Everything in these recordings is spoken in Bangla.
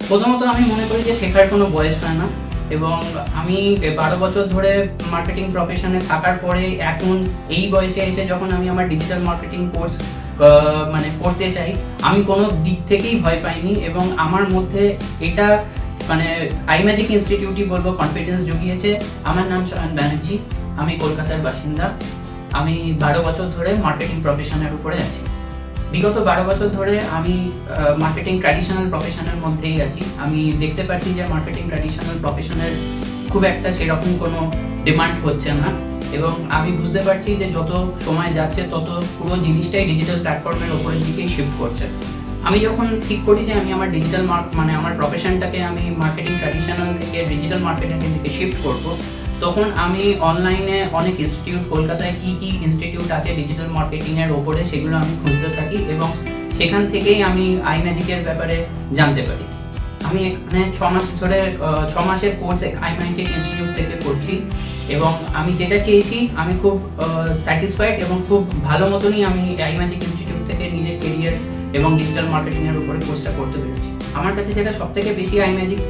প্রথমত আমি মনে করি যে শেখার কোনো বয়স হয় না, এবং আমি 12 বছর ধরে মার্কেটিং প্রফেশনে থাকার পরে এখন এই বয়সে এসে যখন আমি আমার ডিজিটাল মার্কেটিং কোর্স মানে করতে চাই, আমি কোনো দিক থেকেই ভয় পাইনি, এবং আমার মধ্যে এটা মানে আইম্যাজিক ইনস্টিটিউটই বলবো কনফিডেন্স জুগিয়েছে। আমার নাম চয়ন ব্যানার্জি, আমি কলকাতার বাসিন্দা। আমি 12 বছর ধরে মার্কেটিং প্রফেশনের উপরে আছি। বিগত 12 বছর ধরে আমি মার্কেটিং ট্র্যাডিশনাল প্রফেশনের মধ্যেই আছি। আমি দেখতে পাচ্ছি যে মার্কেটিং ট্র্যাডিশনাল প্রফেশনের খুব একটা সেরকম কোনো ডিমান্ড হচ্ছে না, এবং আমি বুঝতে পারছি যে যত সময় যাচ্ছে তত পুরো জিনিসটাই ডিজিটাল প্ল্যাটফর্মের ওপরের দিকেই শিফট করছে। আমি যখন ঠিক করি যে আমি আমার ডিজিটাল মানে আমার প্রফেশনটাকে আমি মার্কেটিং ট্র্যাডিশনাল থেকে ডিজিটাল মার্কেটিংয়ের দিকে শিফট করব, তখন আমি অনলাইনে অনেক ইনস্টিটিউট, কলকাতায় কী কী ইনস্টিটিউট আছে ডিজিটাল মার্কেটিংয়ের ওপরে সেগুলো আমি খুঁজতে থাকি, এবং সেখান থেকেই আমি আইম্যাজিকের ব্যাপারে জানতে পারি। আমি এখানে 6 মাস ধরে 6 মাসের কোর্স আইম্যাজিক ইনস্টিটিউট থেকে করছি, এবং আমি যেটা চেয়েছি আমি খুব স্যাটিসফাইড, এবং খুব ভালো মতনই আমি আইম্যাজিক ইনস্টিটিউট থেকে নিজের কেরিয়ার এবং ডিজিটাল মার্কেটিংয়ের উপরে কোর্সটা করতে পেরেছি। আমার কাছে যেটা সবথেকে বেশি আইম্যাজিক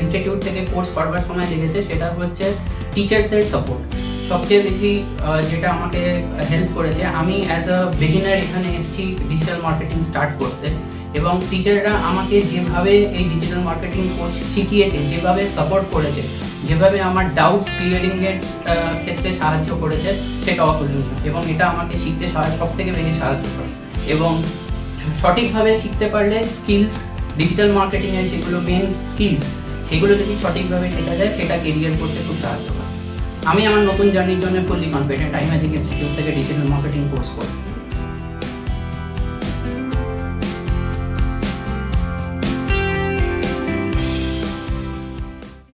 ইনস্টিটিউট থেকে কোর্স করবার সময় লেগেছে সেটা হচ্ছে টিচারদের সাপোর্ট। সবচেয়ে বেশি যেটা আমাকে হেল্প করেছে, আমি অ্যাজ আ বিগিনার এখানে এসেছি ডিজিটাল মার্কেটিং স্টার্ট করতে, এবং টিচাররা আমাকে যেভাবে এই ডিজিটাল মার্কেটিং কোর্স শিখিয়েছে, যেভাবে সাপোর্ট করেছে, যেভাবে আমার ডাউটস ক্লিয়ারিংয়ের ক্ষেত্রে সাহায্য করেছে, সেটা অতুলনীয়, এবং এটা আমাকে শিখতে সবথেকে বেশি সাহায্য করে। এবং সঠিকভাবে শিখতে পারলে স্কিলস, ডিজিটাল মার্কেটিংয়ের যেগুলো মেন স্কিলস, সেগুলো যদি সঠিকভাবে শেখা যায় সেটা কেরিয়ার করতে খুব সাহায্য করে। আমি আমার নতুন জার্নির জন্য ফুললি কনফিডেন্ট আইম্যাজিক ইনস্টিটিউট থেকে ডিজিটাল মার্কেটিং কোর্স করি।